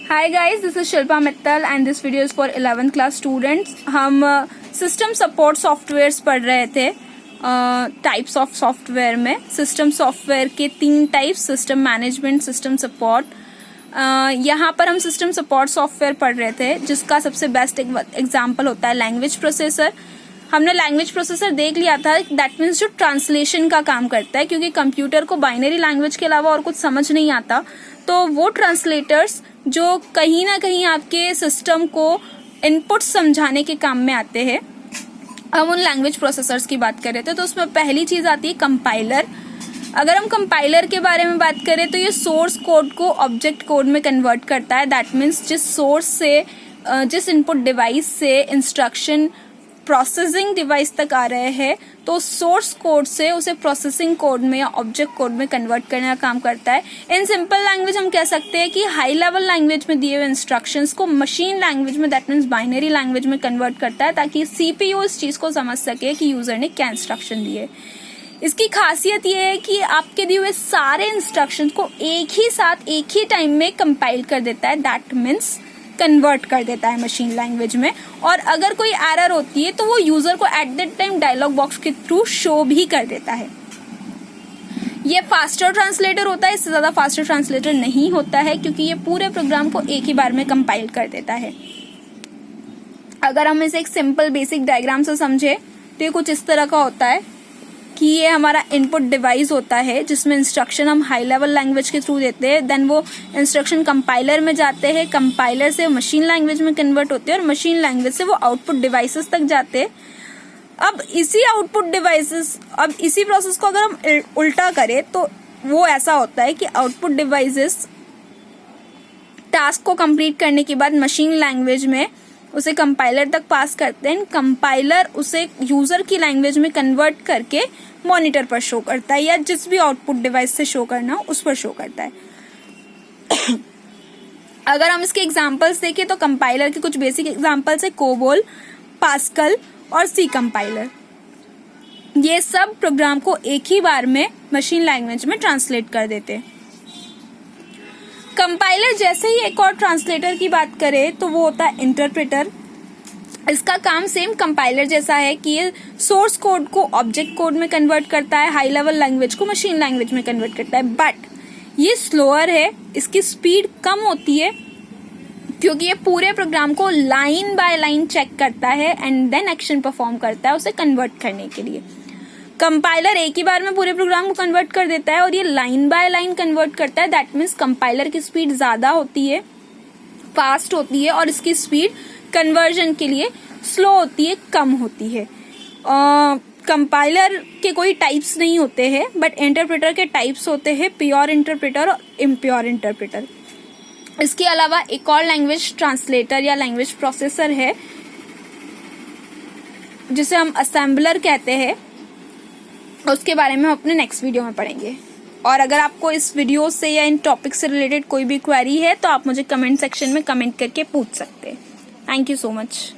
Hi guys, this is Shilpa Mittal and this video is for 11th class students. हम system support softwares पढ़ रहे थे types of software में. System software के 3 types, system management, system support. यहाँ पर हम सिस्टम सपोर्ट सॉफ्टवेयर पढ़ रहे थे जिसका सबसे बेस्ट एग्जांपल होता है लैंग्वेज प्रोसेसर. हमने लैंग्वेज प्रोसेसर देख लिया था, दैट मीन्स जो ट्रांसलेशन का काम करता है, क्योंकि कंप्यूटर को बाइनरी लैंग्वेज के अलावा और कुछ समझ नहीं आता, तो वो ट्रांसलेटर्स जो कहीं ना कहीं आपके सिस्टम को इनपुट समझाने के काम में आते हैं, हम उन लैंग्वेज प्रोसेसर्स की बात कर रहे थे. तो उसमें पहली चीज आती है कंपाइलर. अगर हम कंपाइलर के बारे में बात करें तो ये सोर्स कोड को ऑब्जेक्ट कोड में कन्वर्ट करता है. दैट मीन्स जिस सोर्स से, जिस इनपुट डिवाइस से इंस्ट्रक्शन प्रोसेसिंग डिवाइस तक आ रहे हैं, तो सोर्स कोड से उसे प्रोसेसिंग कोड में या ऑब्जेक्ट कोड में कन्वर्ट करने का काम करता है. इन सिंपल लैंग्वेज हम कह सकते हैं कि हाई लेवल लैंग्वेज में दिए हुए इंस्ट्रक्शंस को मशीन लैंग्वेज में, दैट मीन्स बाइनरी लैंग्वेज में कन्वर्ट करता है, ताकि सीपीयू इस चीज को समझ सके कि यूजर ने क्या इंस्ट्रक्शन दिए. इसकी खासियत यह है कि आपके दिए हुए सारे इंस्ट्रक्शन को एक ही साथ एक ही टाइम में कंपाइल कर देता है, दैट मीन्स कन्वर्ट कर देता है मशीन लैंग्वेज में. और अगर कोई एरर होती है तो वो यूजर को at that time dialog box के थ्रू शो भी कर देता है. ये फास्टर ट्रांसलेटर होता है, इससे ज्यादा फास्टर ट्रांसलेटर नहीं होता है, क्योंकि ये पूरे प्रोग्राम को एक ही बार में कंपाइल कर देता है. अगर हम इसे एक सिंपल बेसिक डायग्राम से समझे तो ये कुछ इस तरह का होता है कि ये हमारा इनपुट डिवाइस होता है जिसमें इंस्ट्रक्शन हम हाई लेवल लैंग्वेज के थ्रू देते हैं. देन वो इंस्ट्रक्शन कंपाइलर में जाते हैं, कंपाइलर से मशीन लैंग्वेज में कन्वर्ट होते हैं और मशीन लैंग्वेज से वो आउटपुट डिवाइसेस तक जाते हैं. अब इसी आउटपुट डिवाइसेस, अब इसी प्रोसेस को अगर हम उल्टा करें तो वो ऐसा होता है कि आउटपुट डिवाइसेस टास्क को कंप्लीट करने के बाद मशीन लैंग्वेज में उसे कंपाइलर तक पास करते हैं. कंपाइलर उसे यूजर की लैंग्वेज में कन्वर्ट करके मॉनिटर पर शो करता है, या जिस भी आउटपुट डिवाइस से शो करना हो उस पर शो करता है. अगर हम इसके एग्जांपल्स देखें तो कंपाइलर के कुछ बेसिक एग्जांपल्स है कोबोल, पास्कल और सी कंपाइलर. ये सब प्रोग्राम को एक ही बार में मशीन लैंग्वेज में ट्रांसलेट कर देते हैं. कंपाइलर जैसे ही एक और ट्रांसलेटर की बात करें तो वो होता है इंटरप्रेटर. इसका काम सेम कंपाइलर जैसा है कि ये सोर्स कोड को ऑब्जेक्ट कोड में कन्वर्ट करता है, हाई लेवल लैंग्वेज को मशीन लैंग्वेज में कन्वर्ट करता है. बट ये स्लोअर है, इसकी स्पीड कम होती है, क्योंकि ये पूरे प्रोग्राम को लाइन बाय लाइन चेक करता है एंड देन एक्शन परफॉर्म करता है उसे कन्वर्ट करने के लिए. कंपाइलर एक ही बार में पूरे प्रोग्राम को कन्वर्ट कर देता है और ये लाइन बाय लाइन कन्वर्ट करता है. दैट मीन्स कंपाइलर की स्पीड ज्यादा होती है, फास्ट होती है, और इसकी स्पीड कन्वर्जन के लिए स्लो होती है, कम होती है. कंपाइलर के कोई टाइप्स नहीं होते हैं, बट इंटरप्रेटर के टाइप्स होते हैं, प्योर इंटरप्रेटर और इम्प्योर इंटरप्रेटर. इसके अलावा एक और लैंग्वेज ट्रांसलेटर या लैंग्वेज प्रोसेसर है जिसे हम असेंबलर कहते हैं. उसके बारे में हम अपने नेक्स्ट वीडियो में पढ़ेंगे. और अगर आपको इस वीडियो से या इन टॉपिक से रिलेटेड कोई भी क्वेरी है तो आप मुझे कमेंट सेक्शन में कमेंट करके पूछ सकते हैं. Thank you so much.